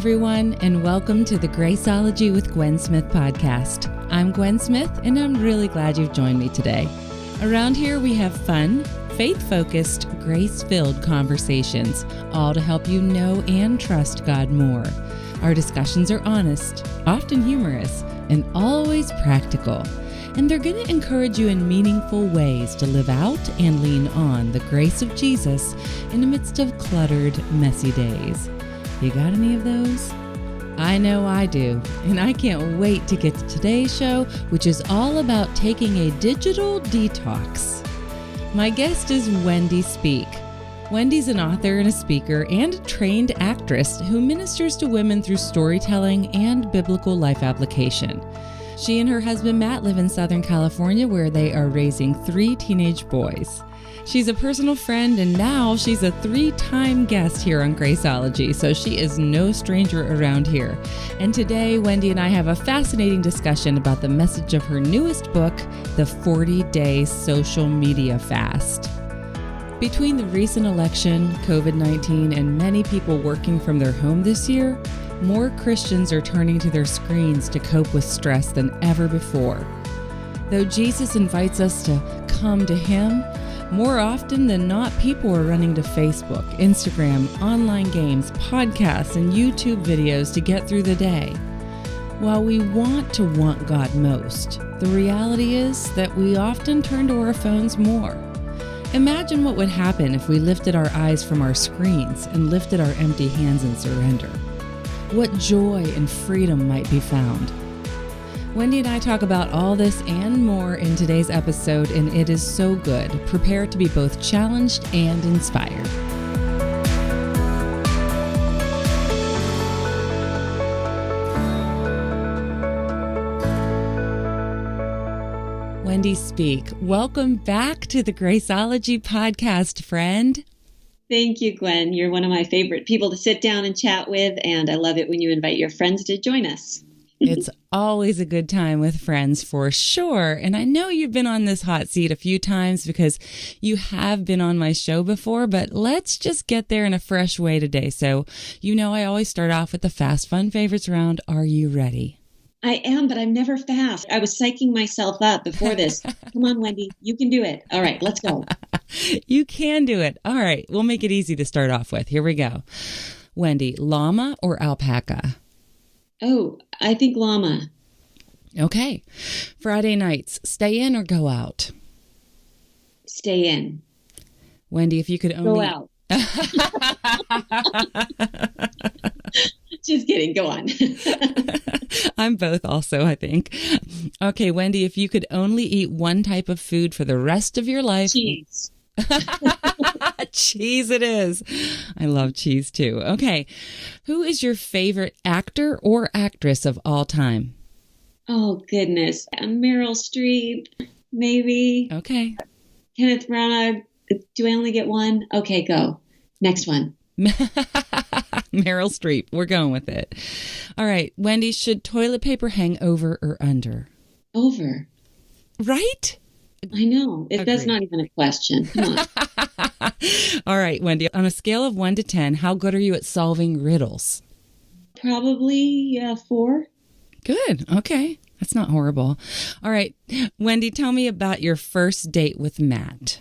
everyone, and welcome to the Graceologie with Gwen Smith podcast. I'm Gwen Smith, and I'm really glad you've joined me today. Around here, we have fun, faith-focused, grace-filled conversations, all to help you know and trust God more. Our discussions are honest, often humorous, and always practical. And they're going to encourage you in meaningful ways to live out and lean on the grace of Jesus in the midst of cluttered, messy days. You got any of those? I know I do, and I can't wait to get to today's show, which is all about taking a digital detox. My guest is Wendy Speake. Wendy's an author and a speaker and a trained actress who ministers to women through storytelling and biblical life application. She and her husband Matt live in Southern California, where they are raising 3 teenage boys. She's a personal friend, and now she's a 3-time guest here on Graceologie, so she is no stranger around here. And today, Wendy and I have a fascinating discussion about the message of her newest book, The 40-Day Social Media Fast. Between the recent election, COVID-19, and many people working from their home this year, more Christians are turning to their screens to cope with stress than ever before. Though Jesus invites us to come to Him, more often than not, people are running to Facebook, Instagram, online games, podcasts, and YouTube videos to get through the day. While we want to want God most, the reality is that we often turn to our phones more. Imagine what would happen if we lifted our eyes from our screens and lifted our empty hands in surrender. What joy and freedom might be found. Wendy and I talk about all this and more in today's episode, and it is so good. Prepare to be both challenged and inspired. Wendy Speake, welcome back to the Graceologie podcast, friend. Thank you, Gwen. You're one of my favorite people to sit down and chat with, and I love it when you invite your friends to join us. It's always a good time with friends for sure. And I know you've been on this hot seat a few times because you have been on my show before, but let's just get there in a fresh way today. So, I always start off with the fast, fun favorites round. Are you ready? I am, but I'm never fast. I was psyching myself up before this. Come on, Wendy, you can do it. All right, let's go. You can do it. All right, we'll make it easy to start off with. Here we go. Wendy, llama or alpaca? Oh, I think llama. Okay. Friday nights, stay in or go out? Stay in. Wendy, if you could only... Go out. Just kidding. Go on. I'm both also, I think. Okay, Wendy, if you could only eat one type of food for the rest of your life... Cheese. Cheese it is. I love cheese too. Okay. Who is your favorite actor or actress of all time? Oh, goodness. Meryl Streep, maybe. Okay. Kenneth Branagh. Do I only get one? Okay, go. Next one. Meryl Streep. We're going with it. All right. Wendy, should toilet paper hang over or under? Over. Right? I know. That's not even a question. Come on. All right, Wendy, on a scale of 1 to 10, how good are you at solving riddles? Probably 4. Good. Okay. That's not horrible. All right. Wendy, tell me about your first date with Matt.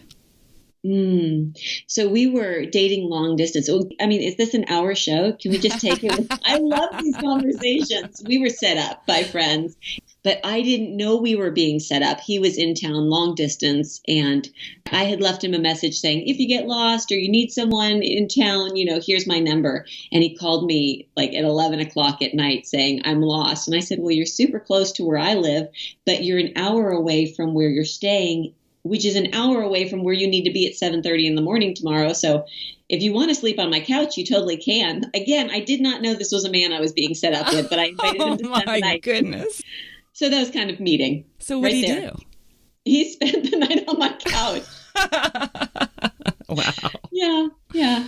So we were dating long distance. I mean, is this an hour show? Can we just take it? I love these conversations. We were set up by friends, but I didn't know we were being set up. He was in town long distance, and I had left him a message saying, if you get lost or you need someone in town, here's my number. And he called me like at 11 o'clock at night saying, I'm lost. And I said, well, you're super close to where I live, but you're an hour away from where you're staying, which is an hour away from where you need to be at 7:30 in the morning tomorrow. So if you want to sleep on my couch, you totally can. Again, I did not know this was a man I was being set up with, but I invited him to spend the night. Oh, my goodness. So that was kind of meeting. So what did he do? He spent the night on my couch. Wow. Yeah.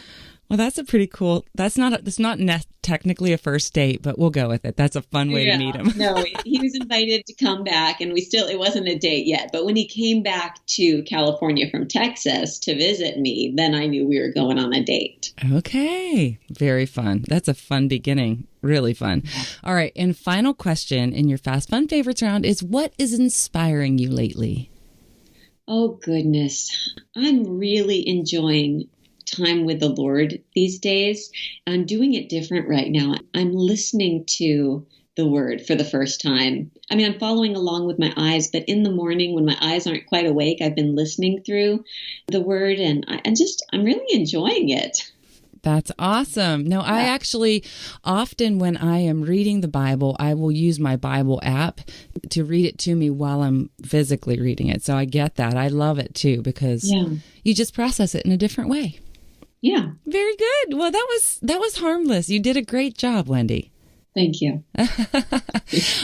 Well, that's a pretty cool. That's not technically a first date, but we'll go with it. That's a fun way to meet him. No, he was invited to come back, and it wasn't a date yet. But when he came back to California from Texas to visit me, then I knew we were going on a date. Okay. Very fun. That's a fun beginning. Really fun. All right. And final question in your Fast Fun Favorites round is, what is inspiring you lately? Oh, goodness. I'm really enjoying time with the Lord these days. I'm doing it different right now. I'm listening to the Word for the first time. I mean, I'm following along with my eyes, but in the morning when my eyes aren't quite awake, I've been listening through the Word, and I'm really enjoying it. That's awesome. No, I actually often when I am reading the Bible, I will use my Bible app to read it to me while I'm physically reading it. So I get that. I love it too, because you just process it in a different way. Yeah. Very good. Well, that was harmless. You did a great job, Wendy. Thank you.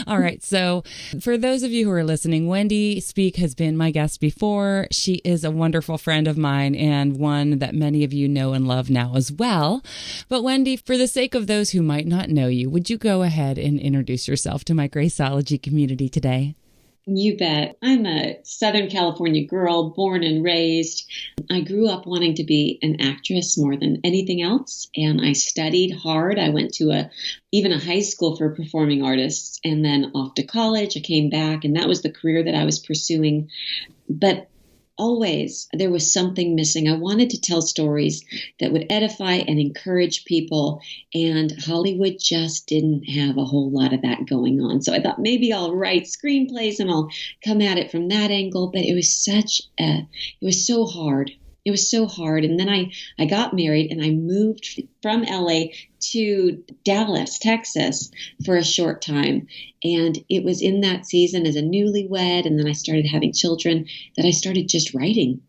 All right. So for those of you who are listening, Wendy Speake has been my guest before. She is a wonderful friend of mine and one that many of you know and love now as well. But Wendy, for the sake of those who might not know you, would you go ahead and introduce yourself to my Graceologie community today? You bet. I'm a Southern California girl, born and raised. I grew up wanting to be an actress more than anything else, and I studied hard. I went to even a high school for performing artists, and then off to college. I came back, and that was the career that I was pursuing. But always there was something missing. I wanted to tell stories that would edify and encourage people, and Hollywood just didn't have a whole lot of that going on. So I thought maybe I'll write screenplays and I'll come at it from that angle, but it was so hard. It was so hard. And then I got married and I moved from LA to Dallas, Texas for a short time. And it was in that season as a newlywed, and then I started having children, that I started just writing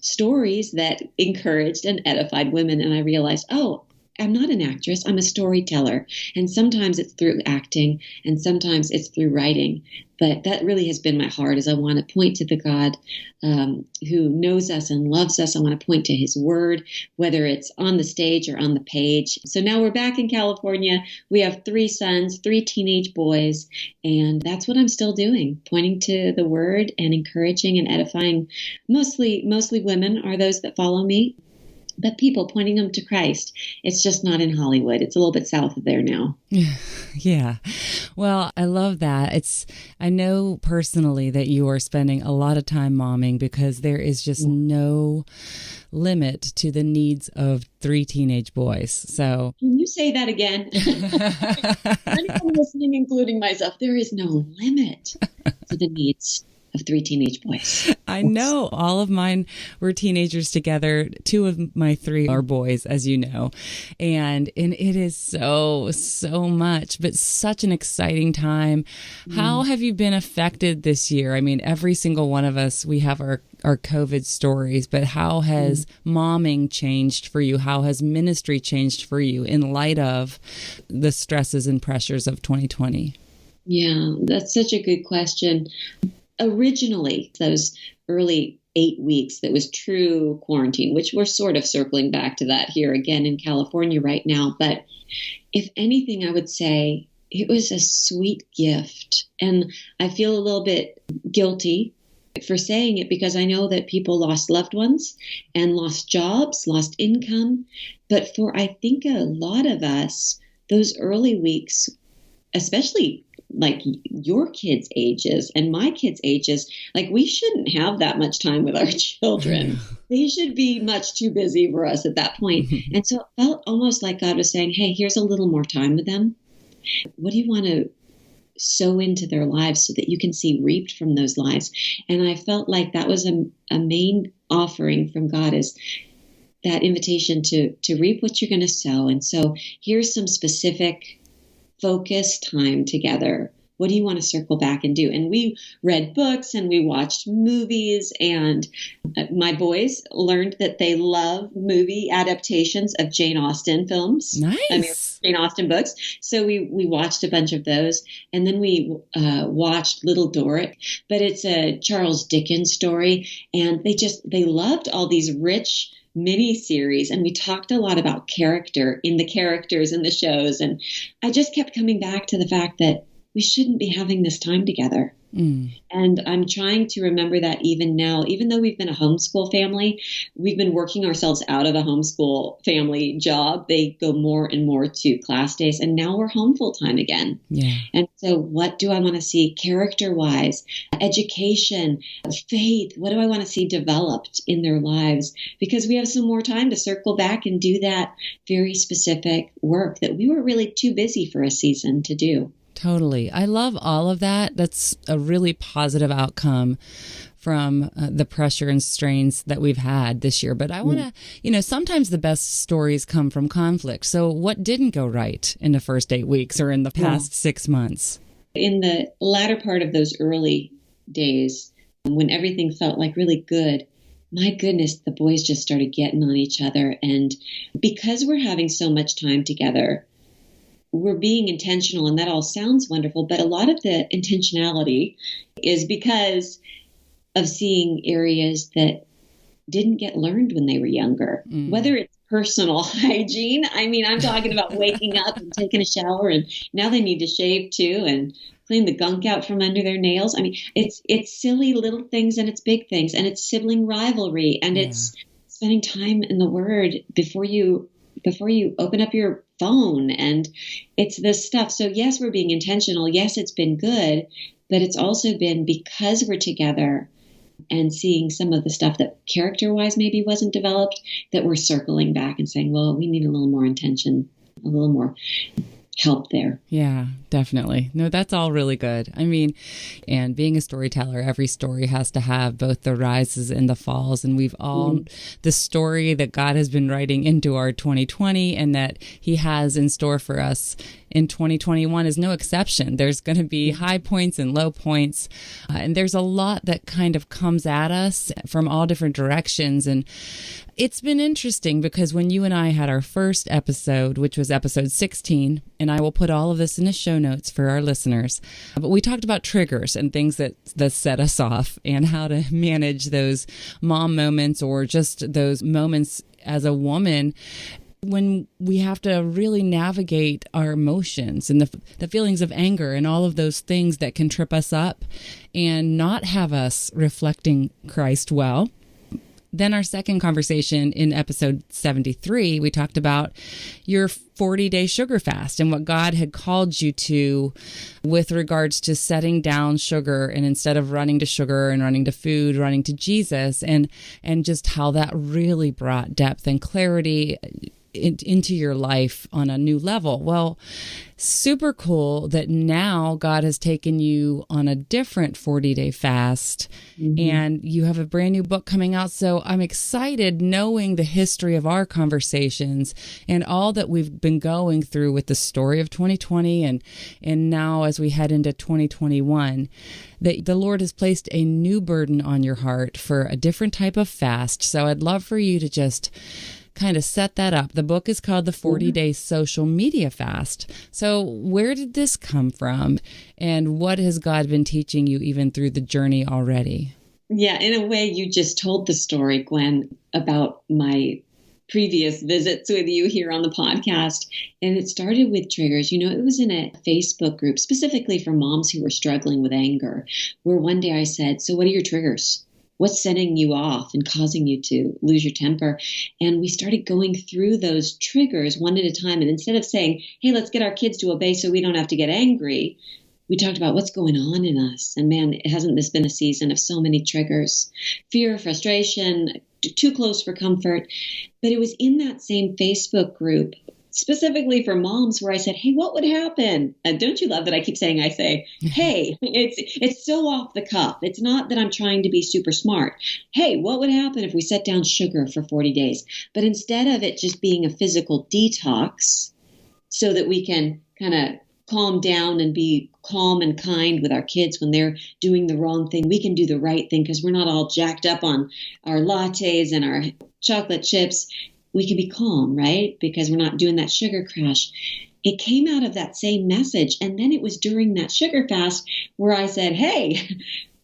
stories that encouraged and edified women. And I realized, I'm not an actress. I'm a storyteller. And sometimes it's through acting and sometimes it's through writing. But that really has been my heart, is I want to point to the God who knows us and loves us. I want to point to his word, whether it's on the stage or on the page. So now we're back in California. We have 3 sons, 3 teenage boys. And that's what I'm still doing, pointing to the word and encouraging and edifying. Mostly women are those that follow me. But people, pointing them to Christ. It's just not in Hollywood. It's a little bit south of there now. Yeah. Well, I love that. I know personally that you are spending a lot of time momming, because there is just no limit to the needs of 3 teenage boys. So can you say that again? Anyone listening, including myself, there is no limit to the needs of 3 teenage boys. I know. All of mine were teenagers together. 2 of my 3 are boys, as you know. And it is so much, but such an exciting time. How have you been affected this year? I mean, every single one of us, we have our COVID stories, but how has momming changed for you? How has ministry changed for you in light of the stresses and pressures of 2020? Yeah, that's such a good question. Originally, those early 8 weeks that was true quarantine, which we're sort of circling back to that here again in California right now. But if anything, I would say it was a sweet gift. And I feel a little bit guilty for saying it, because I know that people lost loved ones and lost jobs, lost income. But for, I think, a lot of us, those early weeks, especially like your kids' ages and my kids' ages, like we shouldn't have that much time with our children. They should be much too busy for us at that point. And so it felt almost like God was saying, hey, here's a little more time with them. What do you want to sow into their lives so that you can see reaped from those lives? And I felt like that was a main offering from God, is that invitation to reap what you're going to sow. And so here's some specific focused time together. What do you want to circle back and do? And we read books and we watched movies, and my boys learned that they love movie adaptations of Jane Austen films. Nice. Jane Austen books. So we watched a bunch of those, and then we watched Little Dorrit, but it's a Charles Dickens story, and they loved all these rich mini series, and we talked a lot about character in the characters in the shows. And I just kept coming back to the fact that we shouldn't be having this time together. And I'm trying to remember that even now, even though we've been a homeschool family, we've been working ourselves out of a homeschool family job. They go more and more to class days, and now we're home full time again. Yeah. And so what do I want to see character wise, education, faith? What do I want to see developed in their lives? Because we have some more time to circle back and do that very specific work that we were really too busy for a season to do. Totally. I love all of that. That's a really positive outcome from the pressure and strains that we've had this year. But I want to, sometimes the best stories come from conflict. So what didn't go right in the first 8 weeks or in the past 6 months? In the latter part of those early days, when everything felt like really good, my goodness, the boys just started getting on each other. And because we're having so much time together, we're being intentional, and that all sounds wonderful, but a lot of the intentionality is because of seeing areas that didn't get learned when they were younger, whether it's personal hygiene. I mean, I'm talking about waking up and taking a shower, and now they need to shave too and clean the gunk out from under their nails. I mean, it's silly little things, and it's big things, and it's sibling rivalry, and it's spending time in the Word before you open up your phone. And it's this stuff. So yes, we're being intentional. Yes, it's been good, but it's also been because we're together and seeing some of the stuff that character-wise maybe wasn't developed, that we're circling back and saying, well, we need a little more intention, a little more help there. Yeah, definitely. No, that's all really good. I mean, and being a storyteller, every story has to have both the rises and the falls. And we've all, the story that God has been writing into our 2020 and that he has in store for us in 2021 is no exception. There's going to be high points and low points. And there's a lot that kind of comes at us from all different directions. And it's been interesting because when you and I had our first episode, which was episode 16, and I will put all of this in the show notes for our listeners, but we talked about triggers and things that set us off and how to manage those mom moments or just those moments as a woman when we have to really navigate our emotions and the feelings of anger and all of those things that can trip us up and not have us reflecting Christ well. Then our second conversation in episode 73, we talked about your 40-day sugar fast and what God had called you to with regards to setting down sugar, and instead of running to sugar and running to food, running to Jesus, and just how that really brought depth and clarity into your life on a new level. Well, super cool that now God has taken you on a different 40-day fast and you have a brand new book coming out. So I'm excited knowing the history of our conversations and all that we've been going through with the story of 2020 and now as we head into 2021, that the Lord has placed a new burden on your heart for a different type of fast. So I'd love for you to just kind of set that up. The book is called The 40-Day Social Media Fast. So where did this come from? And what has God been teaching you even through the journey already? Yeah, in a way, you just told the story, Gwen, about my previous visits with you here on the podcast. And it started with triggers. It was in a Facebook group specifically for moms who were struggling with anger, where one day I said, so what are your triggers? What's setting you off and causing you to lose your temper? And we started going through those triggers one at a time. And instead of saying, hey, let's get our kids to obey so we don't have to get angry, we talked about what's going on in us. And man, hasn't this been a season of so many triggers? Fear, frustration, too close for comfort. But it was in that same Facebook group, specifically for moms, where I said, hey, what would happen? Don't you love that I keep saying, hey, it's so off the cuff. It's not that I'm trying to be super smart. Hey, what would happen if we set down sugar for 40 days? But instead of it just being a physical detox so that we can kind of calm down and be calm and kind with our kids when they're doing the wrong thing, we can do the right thing because we're not all jacked up on our lattes and our chocolate chips. We can be calm, right? Because we're not doing that sugar crash. It came out of that same message. And then it was during that sugar fast where I said, hey,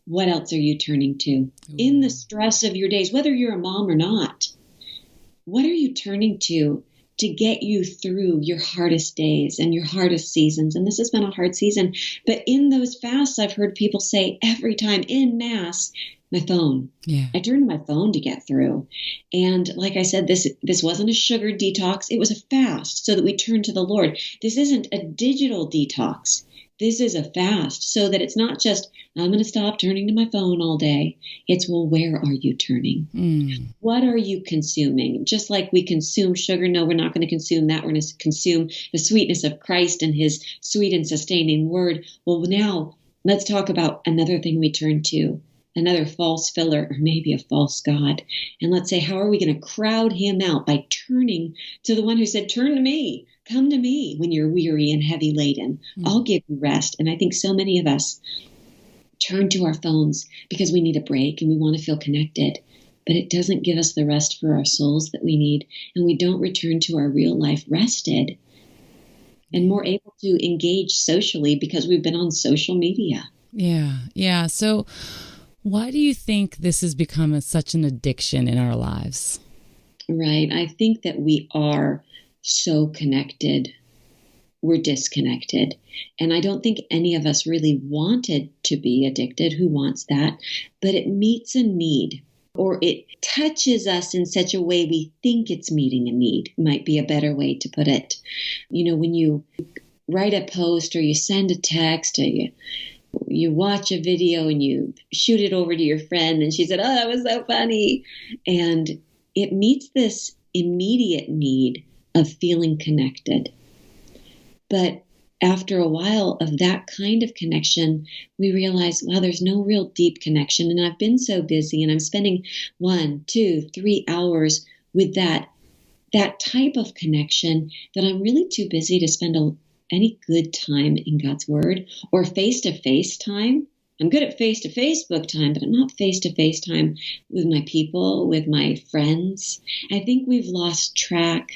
what else are you turning to in the stress of your days, whether you're a mom or not? what are you turning to get you through your hardest days and your hardest seasons? And this has been a hard season. But in those fasts, I've heard people say every time in Mass, my phone. Yeah. I turned to my phone to get through. And like I said, this wasn't a sugar detox. It was a fast so that we turn to the Lord. This isn't a digital detox. This is a fast so that it's not just, I'm going to stop turning to my phone all day. It's, well, where are you turning? What are you consuming? Just like we consume sugar, no, we're not going to consume that. We're going to consume the sweetness of Christ and his sweet and sustaining word. Well, now let's talk about another thing we turn to, another false filler or maybe a false god. And let's say, how are we going to crowd him out? By turning to the one who said, turn to me. Come to me when you're weary and heavy laden. I'll give you rest. And I think so many of us turn to our phones because we need a break and we want to feel connected. But it doesn't give us the rest for our souls that we need. And we don't return to our real life rested and more able to engage socially because we've been on social media. Yeah. So why do you think this has become such an addiction in our lives? Right. I think that we are so connected, we're disconnected. And I don't think any of us really wanted to be addicted. Who wants that? But it meets a need, or it touches us in such a way we think it's meeting a need, might be a better way to put it. You know, when you write a post or you send a text or you watch a video and you shoot it over to your friend and she said, oh, that was so funny. And it meets this immediate need of feeling connected. But after a while of that kind of connection, we realize, wow, there's no real deep connection. And I've been so busy and I'm spending 1, 2, 3 hours with that type of connection that I'm really too busy to spend any good time in God's Word or face-to-face time. I'm good at face-to-face book time, but I'm not face-to-face time with my people, with my friends. I think we've lost track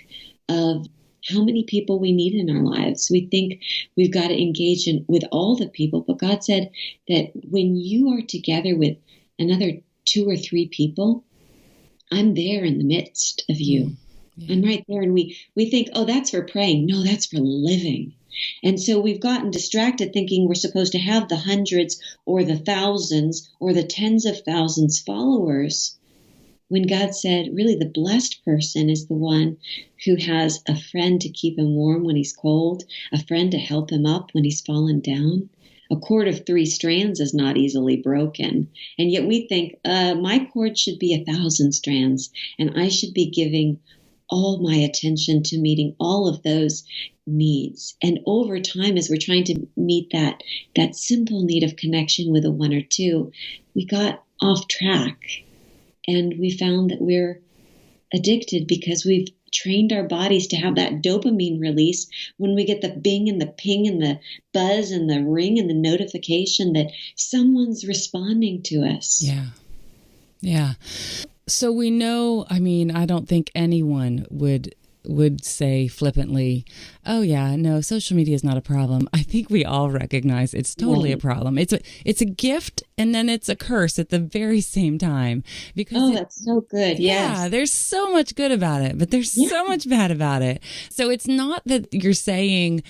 of how many people we need in our lives. We think we've got to engage with all the people, but God said that when you are together with another 2 or 3 people, I'm there in the midst of you. Yeah. I'm right there. And we think, oh, that's for praying. No, that's for living. And so we've gotten distracted thinking we're supposed to have the hundreds or the thousands or the tens of thousands followers, when God said, really, the blessed person is the one who has a friend to keep him warm when he's cold, a friend to help him up when he's fallen down. A cord of 3 strands is not easily broken. And yet we think, my cord should be 1,000 strands, and I should be giving all my attention to meeting all of those needs. And over time, as we're trying to meet that simple need of connection with a 1 or 2, we got off track. And we found that we're addicted because we've trained our bodies to have that dopamine release when we get the bing and the ping and the buzz and the ring and the notification that someone's responding to us. Yeah. So we know, I mean, I don't think anyone would say flippantly, oh yeah, no, social media is not a problem. I think we all recognize it's totally a problem. It's a gift and then it's a curse at the very same time. Because that's so good. Yeah, there's so much good about it, but there's so much bad about it. So it's not that you're saying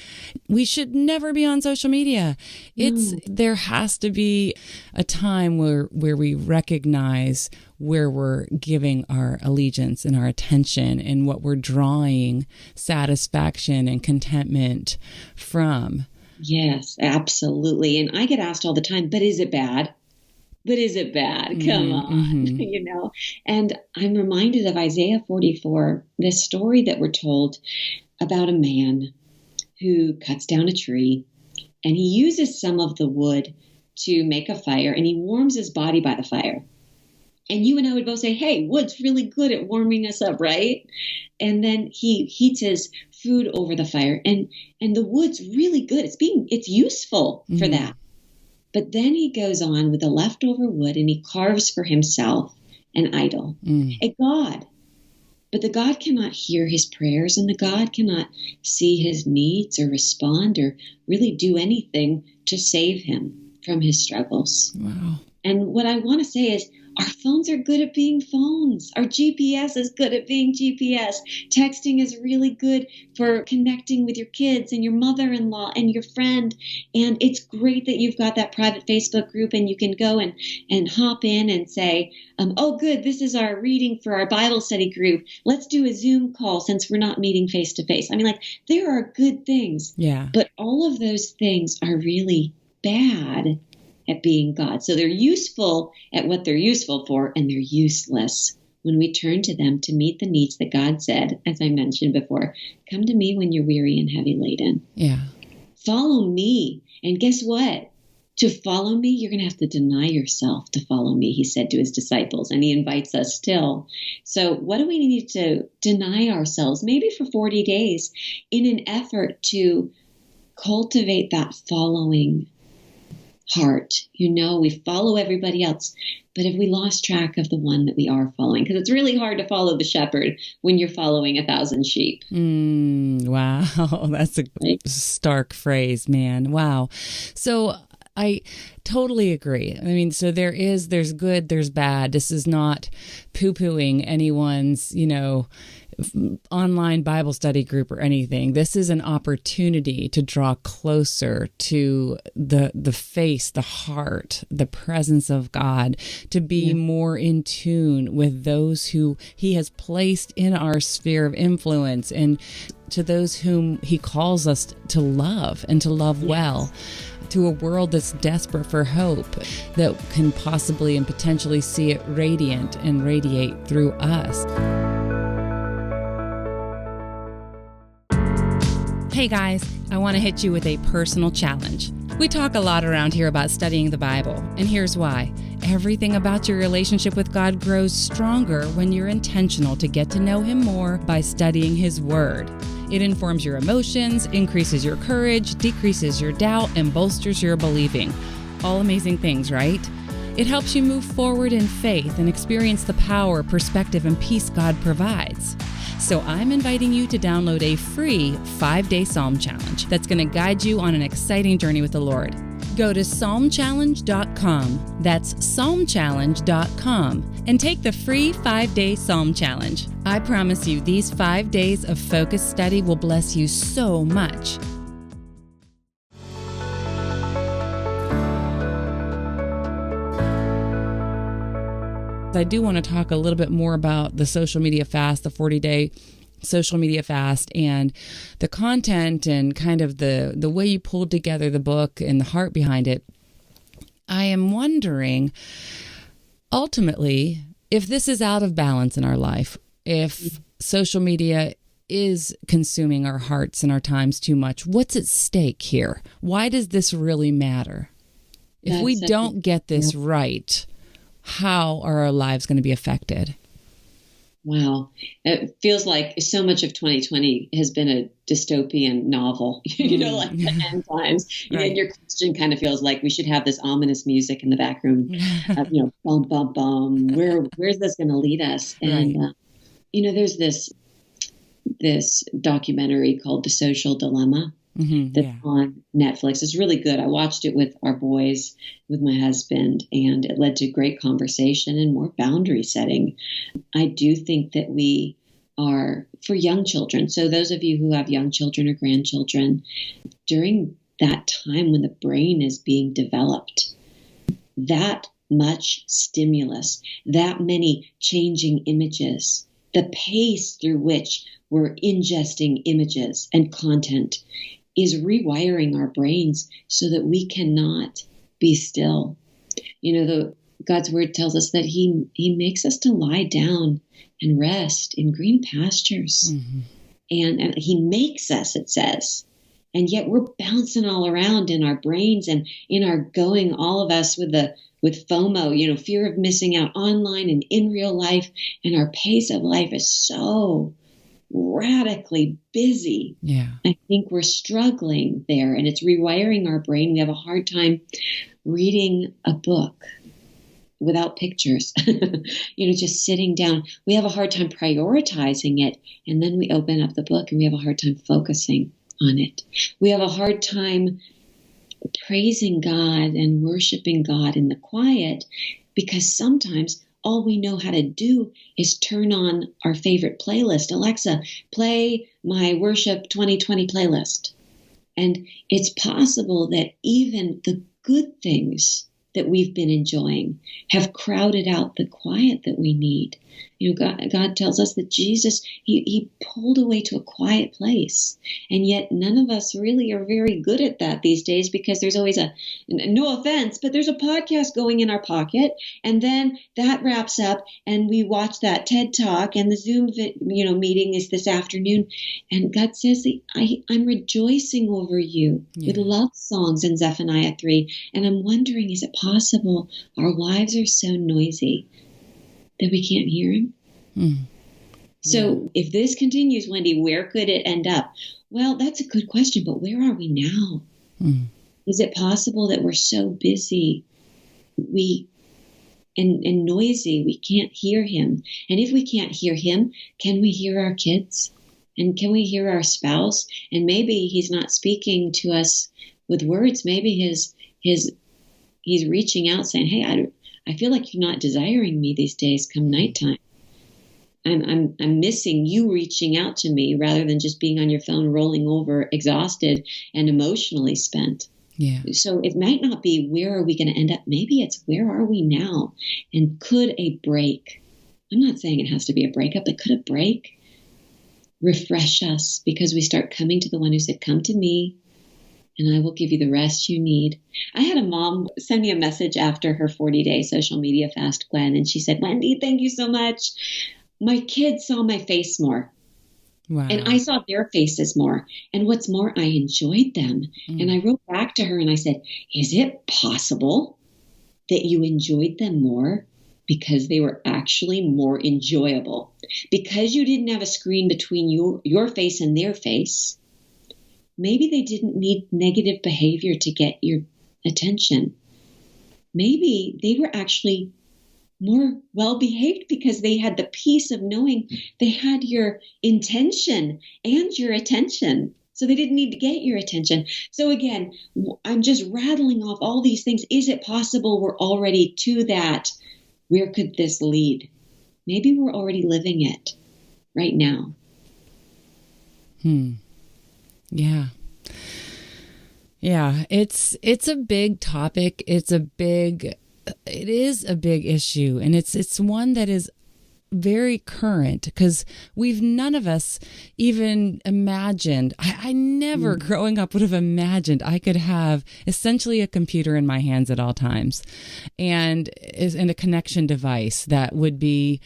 we should never be on social media. There has to be a time where we recognize where we're giving our allegiance and our attention and what we're drawing satisfaction and contentment from. Yes, absolutely. And I get asked all the time, but is it bad? Come on, you know. And I'm reminded of Isaiah 44, this story that we're told about a man who cuts down a tree and he uses some of the wood to make a fire and he warms his body by the fire. And you and I would both say, hey, wood's really good at warming us up, right? And then he heats his food over the fire and the wood's really good. It's useful for that. But then he goes on with the leftover wood and he carves for himself an idol, a god. But the God cannot hear his prayers and the God cannot see his needs or respond or really do anything to save him from his struggles. Wow. And what I want to say is, our phones are good at being phones. Our GPS is good at being GPS. Texting is really good for connecting with your kids and your mother-in-law and your friend. And it's great that you've got that private Facebook group and you can go and hop in and say, oh, good, this is our reading for our Bible study group. Let's do a Zoom call since we're not meeting face to face. I mean, like, there are good things. Yeah. But all of those things are really bad at being God. So they're useful at what they're useful for, and they're useless when we turn to them to meet the needs that God said, as I mentioned before, come to me when you're weary and heavy laden. Yeah. Follow me. And guess what? To follow me, you're going to have to deny yourself to follow me, he said to his disciples, and he invites us still. So what do we need to deny ourselves, maybe for 40 days, in an effort to cultivate that following heart? You know, we follow everybody else, but have we lost track of the one that we are following? Because it's really hard to follow the shepherd when you're following 1,000 sheep. Wow. That's a stark phrase, man. Wow. So I totally agree. I mean, so there's good, there's bad. This is not poo-pooing anyone's, online Bible study group or anything. This is an opportunity to draw closer to the face, the heart, the presence of God, to be more in tune with those who he has placed in our sphere of influence and to those whom he calls us to love and to love well. To a world that's desperate for hope, that can possibly and potentially see it radiant and radiate through us. Hey guys, I want to hit you with a personal challenge. We talk a lot around here about studying the Bible, and here's why. Everything about your relationship with God grows stronger when you're intentional to get to know him more by studying his word. It informs your emotions, increases your courage, decreases your doubt, and bolsters your believing. All amazing things, right? It helps you move forward in faith and experience the power, perspective, and peace God provides. So I'm inviting you to download a free 5-day Psalm Challenge that's going to guide you on an exciting journey with the Lord. Go to psalmchallenge.com. That's psalmchallenge.com and take the free 5-day Psalm Challenge. I promise you these 5 days of focused study will bless you so much. I do want to talk a little bit more about the social media fast, the 40-day social media fast, and the content and kind of the way you pulled together the book and the heart behind it. I am wondering, ultimately, if this is out of balance in our life, if social media is consuming our hearts and our times too much, what's at stake here? Why does this really matter? If we don't get this right, how are our lives going to be affected? Wow. It feels like so much of 2020 has been a dystopian novel, like the end times. Right. And your question kind of feels like we should have this ominous music in the back room, bum, bum, bum. Where's this going to lead us? And, there's this documentary called The Social Dilemma. That's on Netflix. It's really good. I watched it with our boys, with my husband, and it led to great conversation and more boundary setting. I do think that we are, for young children, so those of you who have young children or grandchildren, during that time when the brain is being developed, that much stimulus, that many changing images, the pace through which we're ingesting images and content is rewiring our brains so that we cannot be still. God's word tells us that he makes us to lie down and rest in green pastures. And he makes us, it says. And yet we're bouncing all around in our brains and in our going, all of us with FOMO, fear of missing out online and in real life. And our pace of life is so radically busy. I think we're struggling there, and it's rewiring our brain. We have a hard time reading a book without pictures, just sitting down. We have a hard time prioritizing it, and then we open up the book and we have a hard time focusing on it. We have a hard time praising God and worshiping God in the quiet, because sometimes all we know how to do is turn on our favorite playlist. Alexa, play my worship 2020 playlist. And it's possible that even the good things that we've been enjoying have crowded out the quiet that we need. God tells us that Jesus, he pulled away to a quiet place. And yet none of us really are very good at that these days, because there's always no offense, but there's a podcast going in our pocket. And then that wraps up and we watch that TED Talk, and the Zoom meeting is this afternoon. And God says, I'm rejoicing over you with love songs in Zephaniah 3. And I'm wondering, is it possible our lives are so noisy that we can't hear him? So if this continues, Wendy, where could it end up? Well, that's a good question, but where are we now? Is it possible that we're so busy and noisy we can't hear him? And if we can't hear him, can we hear our kids? And can we hear our spouse? And maybe he's not speaking to us with words. Maybe he's reaching out saying, hey, I feel like you're not desiring me these days come nighttime. I'm missing you reaching out to me rather than just being on your phone, rolling over, exhausted and emotionally spent. Yeah. So it might not be where are we going to end up? Maybe it's where are we now? And could a break, I'm not saying it has to be a breakup, but could a break refresh us because we start coming to the one who said, come to me and I will give you the rest you need. I had a mom send me a message after her 40-day social media fast, Gwen, and she said, Wendy, thank you so much. My kids saw my face more. Wow. And I saw their faces more. And what's more, I enjoyed them. And I wrote back to her and I said, is it possible that you enjoyed them more because they were actually more enjoyable? Because you didn't have a screen between your face and their face, maybe they didn't need negative behavior to get your attention. Maybe they were actually more well-behaved because they had the peace of knowing they had your intention and your attention. So they didn't need to get your attention. So again, I'm just rattling off all these things. Is it possible we're already to that? Where could this lead? Maybe we're already living it right now. Yeah. Yeah. It's a big topic. It is a big issue, and it's one that is very current because none of us even imagined. I never growing up would have imagined I could have essentially a computer in my hands at all times and a connection device that would be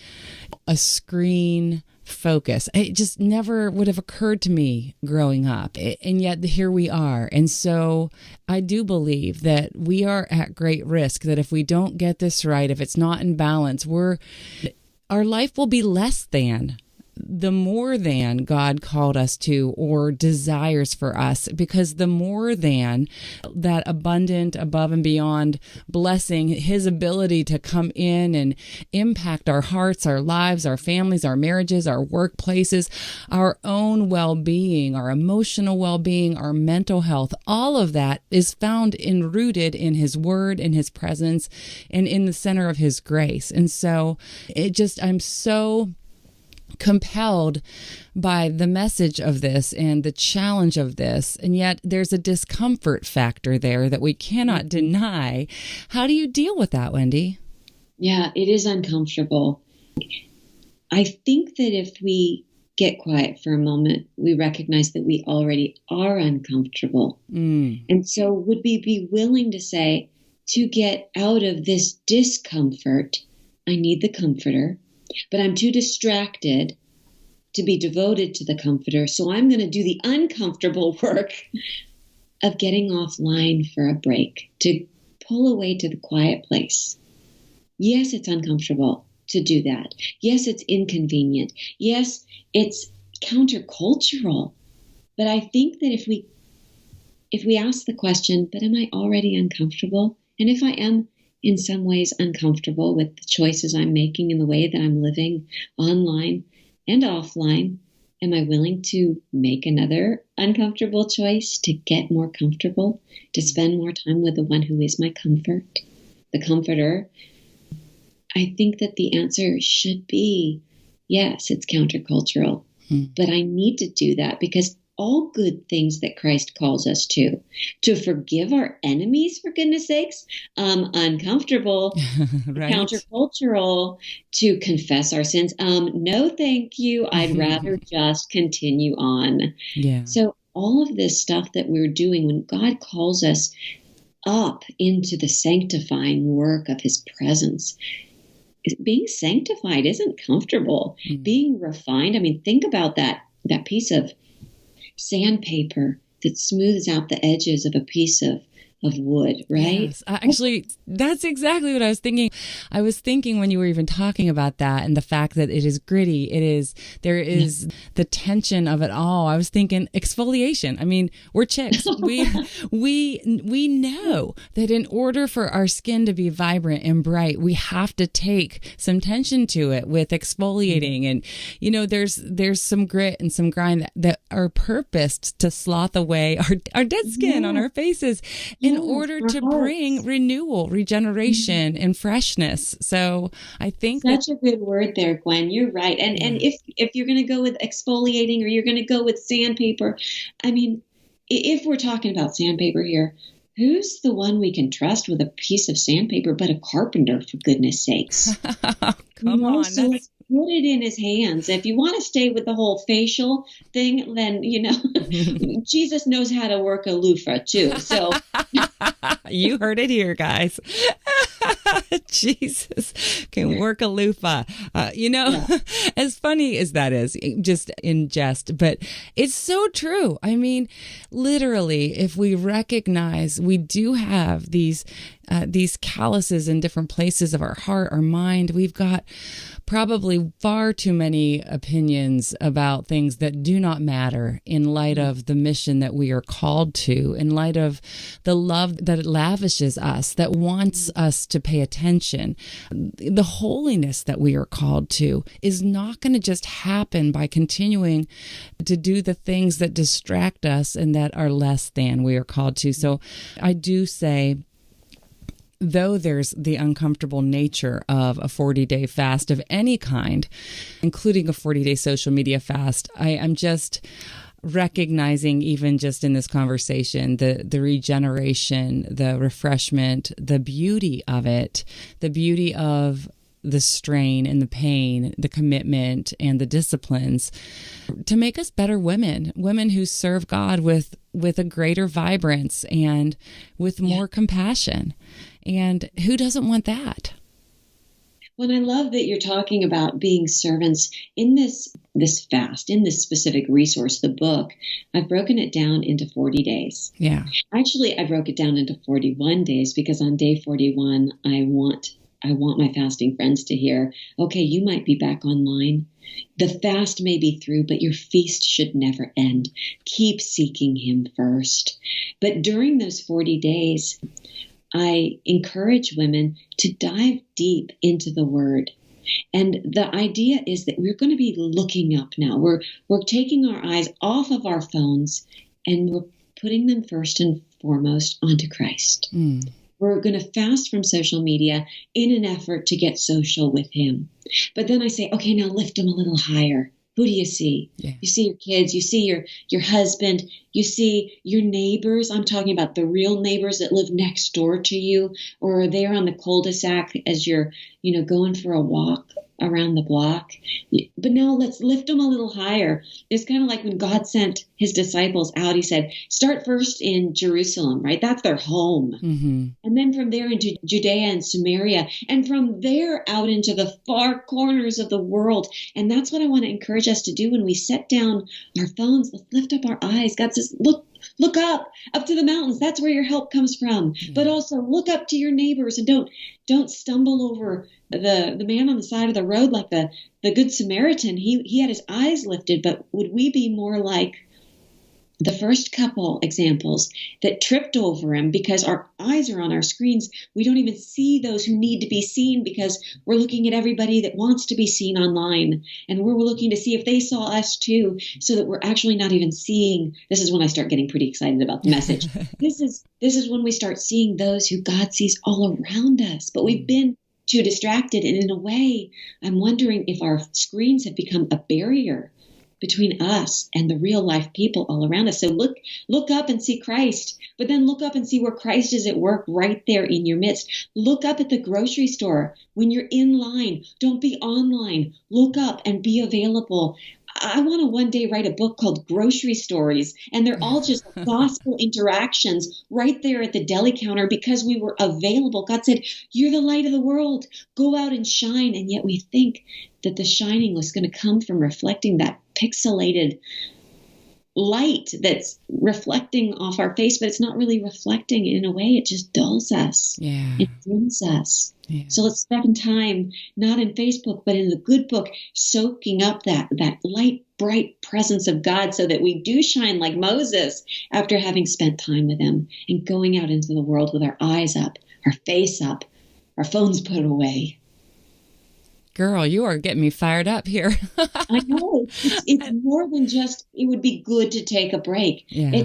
a screen focus. It just never would have occurred to me growing up. And yet here we are. And so I do believe that we are at great risk that if we don't get this right, if it's not in balance, our life will be less than the more than God called us to or desires for us, because the more than that abundant, above and beyond blessing, his ability to come in and impact our hearts, our lives, our families, our marriages, our workplaces, our own well-being, our emotional well-being, our mental health, all of that is found and rooted in his word, in his presence, and in the center of his grace. And so I'm so compelled by the message of this and the challenge of this. And yet there's a discomfort factor there that we cannot deny. How do you deal with that, Wendy? Yeah, it is uncomfortable. I think that if we get quiet for a moment, we recognize that we already are uncomfortable. And so would we be willing to say, to get out of this discomfort, I need the comforter, but I'm too distracted to be devoted to the comforter. So I'm going to do the uncomfortable work of getting offline for a break, to pull away to the quiet place. Yes, it's uncomfortable to do that. Yes, it's inconvenient. Yes, it's countercultural. But I think that if we ask the question, but am I already uncomfortable? And if I am in some ways uncomfortable with the choices I'm making and the way that I'm living online and offline, am I willing to make another uncomfortable choice to get more comfortable, to spend more time with the one who is my comfort, the comforter? I think that the answer should be, yes, it's countercultural, but I need to do that because all good things that Christ calls us to forgive our enemies, for goodness sakes, uncomfortable, right? Countercultural, to confess our sins. No, thank you. I'd rather just continue on. Yeah. So all of this stuff that we're doing when God calls us up into the sanctifying work of his presence, being sanctified isn't comfortable. Being refined. I mean, think about that piece of sandpaper that smooths out the edges of a piece of wood, right? Yes. Actually, that's exactly what I was thinking. I was thinking when you were even talking about that and the fact that it is gritty, there is the tension of it all. I was thinking exfoliation. I mean, we're chicks. We know that in order for our skin to be vibrant and bright, we have to take some tension to it with exfoliating. And, there's some grit and some grind that are purposed to sloth away our dead skin on our faces in order to bring renewal, regeneration, and freshness. So I think such a good word there, Gwen. You're right. And if you're going to go with exfoliating or you're going to go with sandpaper, I mean, if we're talking about sandpaper here, who's the one we can trust with a piece of sandpaper but a carpenter, for goodness sakes? Come on. So let's put it in his hands. If you want to stay with the whole facial thing, then, Jesus knows how to work a loofah too. So you heard it here, guys. Jesus can work a loofah. As funny as that is, just in jest, but it's so true. I mean, literally, if we recognize we do have these calluses in different places of our heart, our mind, we've got probably far too many opinions about things that do not matter in light of the mission that we are called to, in light of the love that it lavishes us, that wants us to pay attention. The holiness that we are called to is not going to just happen by continuing to do the things that distract us and that are less than we are called to. So I do say, though there's the uncomfortable nature of a 40-day fast of any kind, including a 40-day social media fast, I am just recognizing, even just in this conversation, the regeneration, the refreshment, the beauty of it, the beauty of the strain and the pain, the commitment and the disciplines to make us better women who serve God with a greater vibrance and with more compassion. And who doesn't want that? Well, I love that you're talking about being servants in this fast, in this specific resource, the book. I've broken it down into 40 days. Yeah. Actually, I broke it down into 41 days because on day 41, I want my fasting friends to hear, okay, you might be back online. The fast may be through, but your feast should never end. Keep seeking him first. But during those 40 days, I encourage women to dive deep into the word. And the idea is that we're going to be looking up now. We're taking our eyes off of our phones and we're putting them first and foremost onto Christ. We're going to fast from social media in an effort to get social with him. But then I say, okay, now lift him a little higher. Who do you see? Yeah. You see your kids, you see your husband, you see your neighbors. I'm talking about the real neighbors that live next door to you or are there on the cul-de-sac as you're, going for a walk around the block. But now let's lift them a little higher. It's kind of like when God sent his disciples out, he said, start first in Jerusalem, right? That's their home. Mm-hmm. And then from there into Judea and Samaria, and from there out into the far corners of the world. And that's what I want to encourage us to do when we set down our phones. Let's lift up our eyes. God says, look up to the mountains. That's where your help comes from. Mm-hmm. But also look up to your neighbors and don't stumble over the man on the side of the road like the Good Samaritan. He had his eyes lifted, but would we be more like the first couple examples that tripped over him because our eyes are on our screens? We don't even see those who need to be seen because we're looking at everybody that wants to be seen online. And we're looking to see if they saw us too, so that we're actually not even seeing. This is when I start getting pretty excited about the message. This is when we start seeing those who God sees all around us. But we've been too distracted. And in a way, I'm wondering if our screens have become a barrier between us and the real life people all around us. So look up and see Christ, but then look up and see where Christ is at work right there in your midst. Look up at the grocery store when you're in line. Don't be online. Look up and be available. I want to one day write a book called Grocery Stories, and they're all just gospel interactions right there at the deli counter because we were available. God said, you're the light of the world. Go out and shine. And yet we think that the shining was going to come from reflecting that pixelated light that's reflecting off our face, but it's not really reflecting. In a way, it just dulls us. Yeah. It dims us. Yeah. So let's spend time, not in Facebook, but in the good book, soaking up that light, bright presence of God so that we do shine like Moses after having spent time with him and going out into the world with our eyes up, our face up, our phones put away. Girl, you are getting me fired up here. I know. It's more than just, it would be good to take a break. Yeah.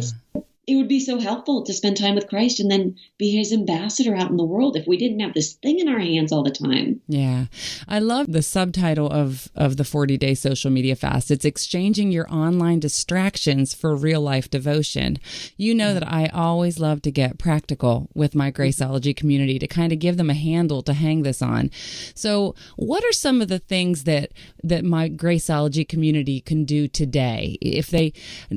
It would be so helpful to spend time with Christ and then be his ambassador out in the world if we didn't have this thing in our hands all the time. Yeah. I love the subtitle of the 40-day social media fast. It's exchanging your online distractions for real life devotion. You know that I always love to get practical with my Graceologie community to kind of give them a handle to hang this on. So what are some of the things that my Graceologie community can do today if they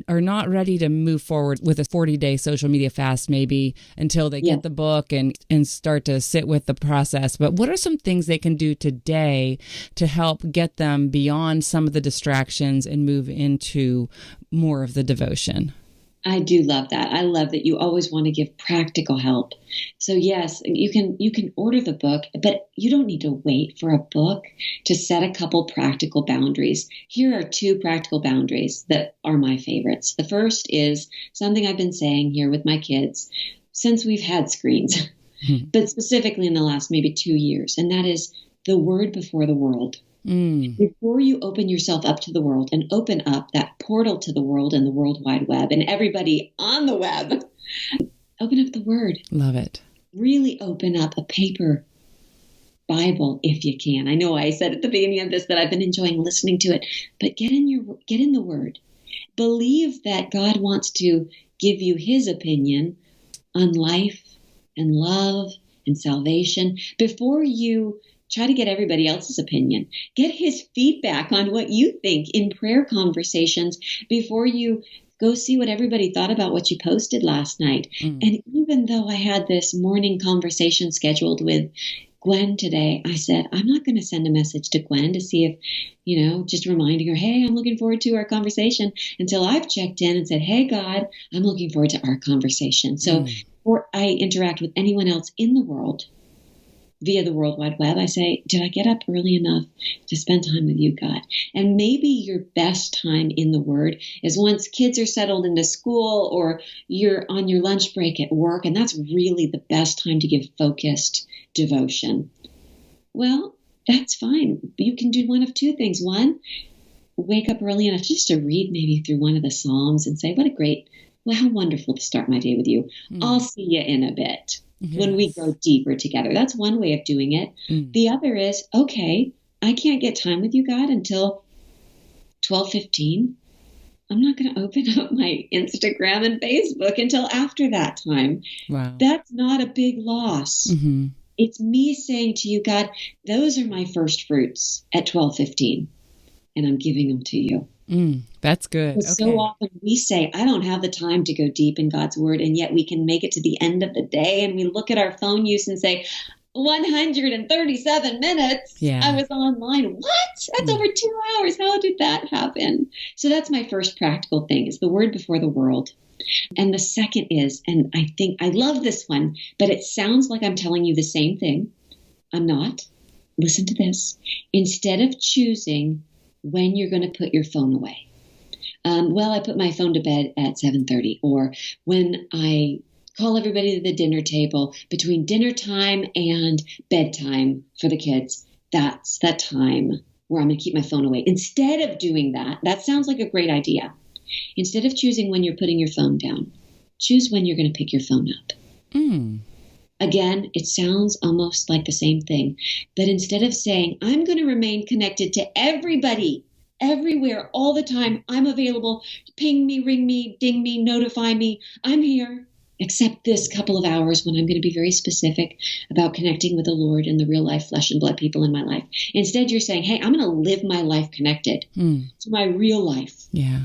are not ready to move forward with a 40-day social media fast, maybe until they get the book and start to sit with the process? But what are some things they can do today to help get them beyond some of the distractions and move into more of the devotion? I do love that. I love that you always want to give practical help. So yes, you can order the book, but you don't need to wait for a book to set a couple practical boundaries. Here are two practical boundaries that are my favorites. The first is something I've been saying here with my kids since we've had screens, but specifically in the last maybe 2 years, and that is the word before the world. Before you open yourself up to the world and open up that portal to the world and the World Wide Web and everybody on the web, open up the word. Love it. Really open up a paper Bible if you can. I know I said at the beginning of this that I've been enjoying listening to it, but get in the word. Believe that God wants to give you his opinion on life and love and salvation before you try to get everybody else's opinion. Get his feedback on what you think in prayer conversations before you go see what everybody thought about what you posted last night. And even though I had this morning conversation scheduled with Gwen today, I said, I'm not going to send a message to Gwen to see if, just reminding her, hey, I'm looking forward to our conversation, until I've checked in and said, hey, God, I'm looking forward to our conversation. So before I interact with anyone else in the world, via the World Wide Web, I say, did I get up early enough to spend time with you, God? And maybe your best time in the Word is once kids are settled into school or you're on your lunch break at work, and that's really the best time to give focused devotion. Well, that's fine. You can do one of two things. One, wake up early enough just to read maybe through one of the Psalms and say, how wonderful to start my day with you. I'll see you in a bit. When we go deeper together. That's one way of doing it. The other is, okay, I can't get time with you, God, until 12:15. I'm not going to open up my Instagram and Facebook until after that time. Wow. That's not a big loss. It's me saying to you, God, those are my first fruits at 12:15, and I'm giving them to you. That's good. Okay. So often we say, I don't have the time to go deep in God's word, and yet we can make it to the end of the day and we look at our phone use and say, 137 minutes. I was online. What? That's over 2 hours. How did that happen? So that's my first practical thing, is the word before the world. And the second is, and I think I love this one, but it sounds like I'm telling you the same thing. I'm not. Listen to this. Instead of choosing when you're going to put your phone away. I put my phone to bed at 7:30, or when I call everybody to the dinner table between dinner time and bedtime for the kids, that's that time where I'm going to keep my phone away. Instead of doing that, that sounds like a great idea. Instead of choosing when you're putting your phone down, choose when you're going to pick your phone up. Again, it sounds almost like the same thing. But instead of saying, I'm going to remain connected to everybody, everywhere, all the time, I'm available, ping me, ring me, ding me, notify me, I'm here, except this couple of hours when I'm going to be very specific about connecting with the Lord and the real life flesh and blood people in my life. Instead, you're saying, hey, I'm going to live my life connected to my real life. Yeah.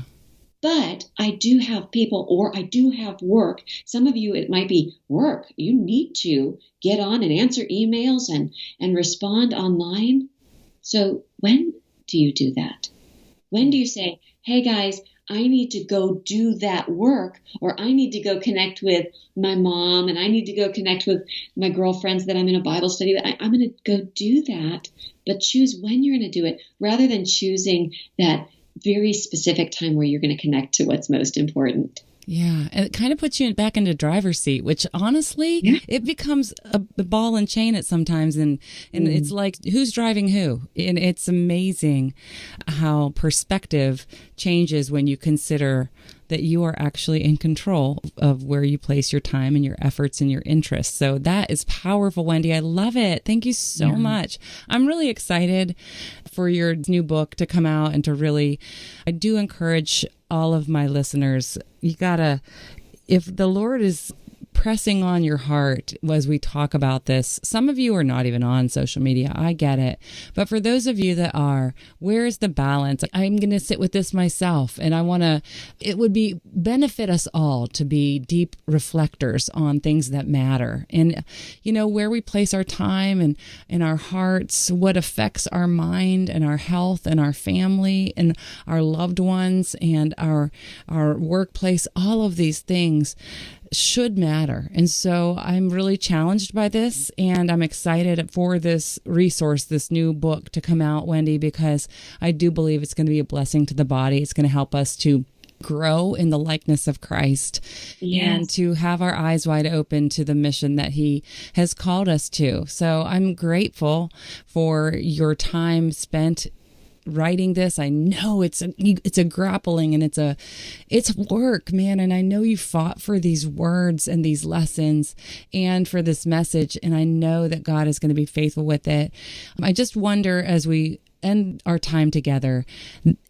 But I do have people, or I do have work. Some of you, it might be work. You need to get on and answer emails and respond online. So when do you do that? When do you say, hey guys, I need to go do that work, or I need to go connect with my mom, and I need to go connect with my girlfriends that I'm in a Bible study with. I'm going to go do that, but choose when you're going to do it rather than choosing that very specific time where you're going to connect to what's most important. Yeah. And it kind of puts you back into driver's seat, which honestly, it becomes a ball and chain at sometimes. And it's like, who's driving who? And it's amazing how perspective changes when you consider that you are actually in control of where you place your time and your efforts and your interests. So that is powerful, Wendy. I love it. Thank you so much. I'm really excited for your new book to come out and to really, I do encourage all of my listeners, you gotta, if the Lord is pressing on your heart as we talk about this. Some of you are not even on social media. I get it. But for those of you that are, where is the balance? I'm going to sit with this myself, and it would benefit us all to be deep reflectors on things that matter. And, where we place our time and our hearts, what affects our mind and our health and our family and our loved ones and our workplace, all of these things should matter. And so I'm really challenged by this, and I'm excited for this resource, this new book to come out, Wendy, because I do believe it's going to be a blessing to the body. It's going to help us to grow in the likeness of Christ and to have our eyes wide open to the mission that he has called us to. So I'm grateful for your time spent writing this. I know it's a grappling and it's work, man. And I know you fought for these words and these lessons and for this message. And I know that God is going to be faithful with it. I just wonder, as we end our time together,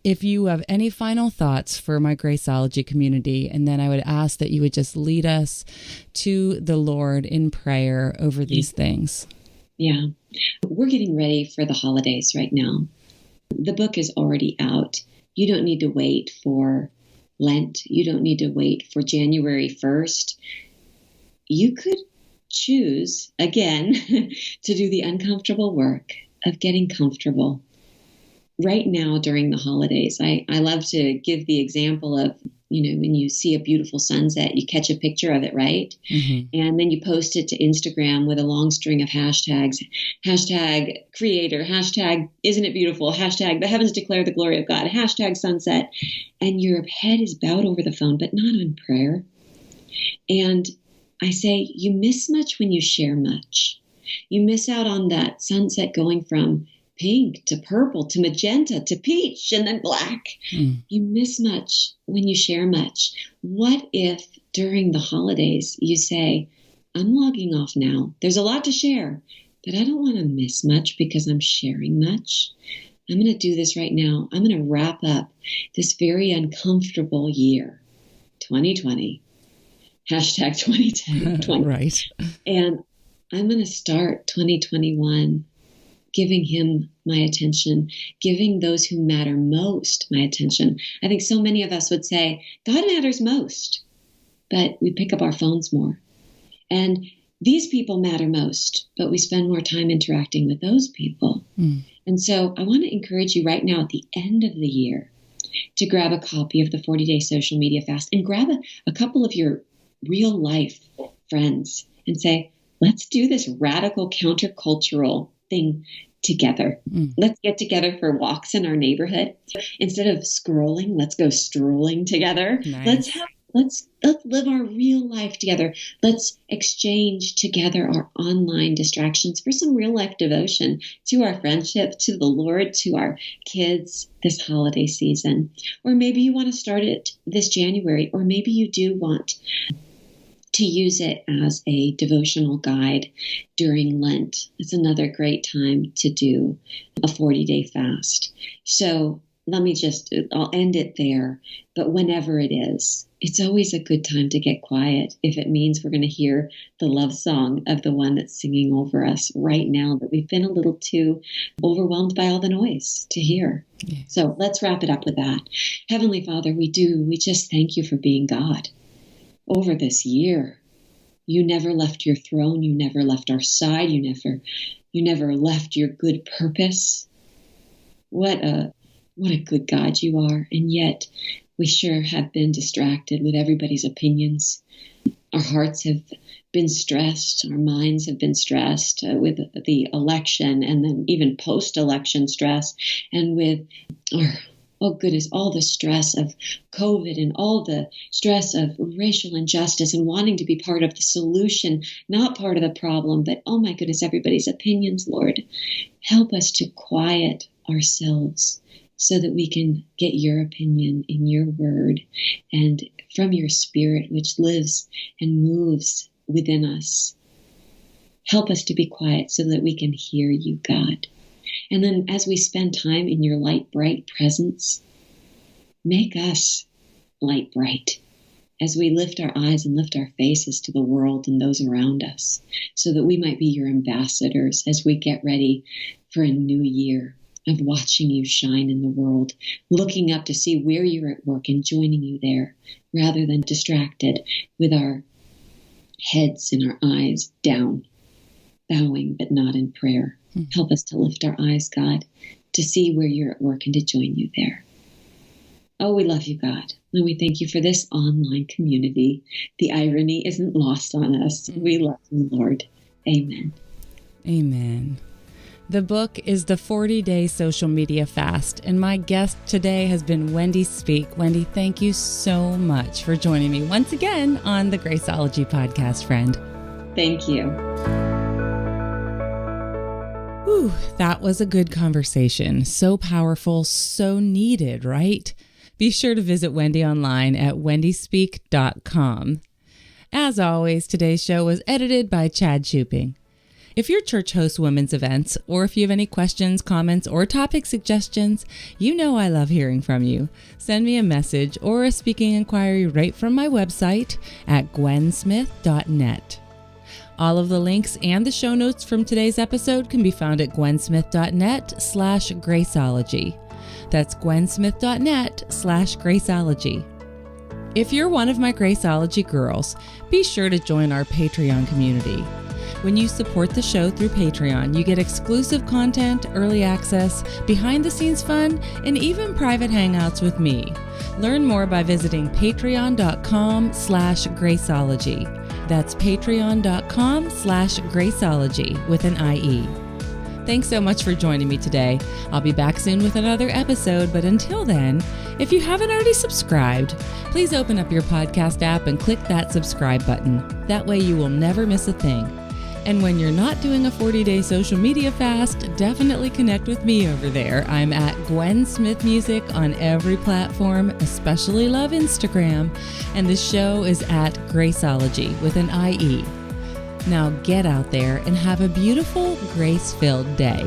if you have any final thoughts for my Graceologie community. And then I would ask that you would just lead us to the Lord in prayer over these things. Yeah. We're getting ready for the holidays right now. The book is already out. You don't need to wait for Lent. You don't need to wait for January 1st. You could choose, again, to do the uncomfortable work of getting comfortable. Right now during the holidays, I love to give the example of, when you see a beautiful sunset, you catch a picture of it, right? Mm-hmm. And then you post it to Instagram with a long string of hashtags. Hashtag creator, hashtag isn't it beautiful, hashtag the heavens declare the glory of God, hashtag sunset. And your head is bowed over the phone, but not on prayer. And I say, you miss much when you share much. You miss out on that sunset going from pink to purple to magenta to peach and then black. You miss much when you share much. What if during the holidays you say, I'm logging off now. There's a lot to share, but I don't want to miss much because I'm sharing much. I'm going to do this right now. I'm going to wrap up this very uncomfortable year, 2020, hashtag 2020. Right. And I'm going to start 2021 giving him my attention, giving those who matter most my attention. I think so many of us would say, God matters most, but we pick up our phones more. And these people matter most, but we spend more time interacting with those people. And so I want to encourage you right now at the end of the year to grab a copy of the 40-Day Social Media Fast and grab a couple of your real life friends and say, let's do this radical countercultural thing together. Let's get together for walks in our neighborhood. Instead of scrolling, let's go strolling together. Nice. Let's live our real life together. Let's exchange together our online distractions for some real life devotion to our friendship, to the Lord, to our kids this holiday season. Or maybe you want to start it this January, or maybe you do want to use it as a devotional guide during Lent. It's another great time to do a 40-day fast. So I'll end it there. But whenever it is, it's always a good time to get quiet if it means we're going to hear the love song of the one that's singing over us right now that we've been a little too overwhelmed by all the noise to hear. Yeah. So let's wrap it up with that. Heavenly Father, we just thank you for being God over this year. You never left your throne. You never left our side. You never left your good purpose. What a good God you are. And yet we sure have been distracted with everybody's opinions. Our hearts have been stressed. Our minds have been stressed with the election and then even post-election stress, and with all the stress of COVID and all the stress of racial injustice and wanting to be part of the solution, not part of the problem. But oh my goodness, everybody's opinions, Lord, help us to quiet ourselves so that we can get your opinion in your word and from your spirit, which lives and moves within us. Help us to be quiet so that we can hear you, God. And then as we spend time in your light, bright presence, make us light, bright as we lift our eyes and lift our faces to the world and those around us, so that we might be your ambassadors as we get ready for a new year of watching you shine in the world, looking up to see where you're at work and joining you there, rather than distracted with our heads and our eyes down, bowing but not in prayer. Help us to lift our eyes, God, to see where you're at work and to join you there. Oh, we love you, God. And we thank you for this online community. The irony isn't lost on us. We love you, Lord. Amen. Amen. The book is The 40-Day Social Media Fast, and my guest today has been Wendy Speake. Wendy, thank you so much for joining me once again on the Graceologie podcast, friend. Thank you. Whew, that was a good conversation. So powerful, so needed, right? Be sure to visit Wendy online at wendyspeake.com. As always, today's show was edited by Chad Shuping. If your church hosts women's events, or if you have any questions, comments, or topic suggestions, you know I love hearing from you. Send me a message or a speaking inquiry right from my website at gwensmith.net. All of the links and the show notes from today's episode can be found at gwensmith.net/Graceologie. That's gwensmith.net/Graceologie. If you're one of my Graceologie girls, be sure to join our Patreon community. When you support the show through Patreon, you get exclusive content, early access, behind-the-scenes fun, and even private hangouts with me. Learn more by visiting patreon.com/Graceologie. That's patreon.com/Graceologie with an IE. Thanks so much for joining me today. I'll be back soon with another episode, but until then, if you haven't already subscribed, please open up your podcast app and click that subscribe button. That way you will never miss a thing. And when you're not doing a 40-day social media fast, definitely connect with me over there. I'm at Gwen Smith Music on every platform, especially love Instagram. And the show is at Graceologie with an IE. Now get out there and have a beautiful, grace-filled day.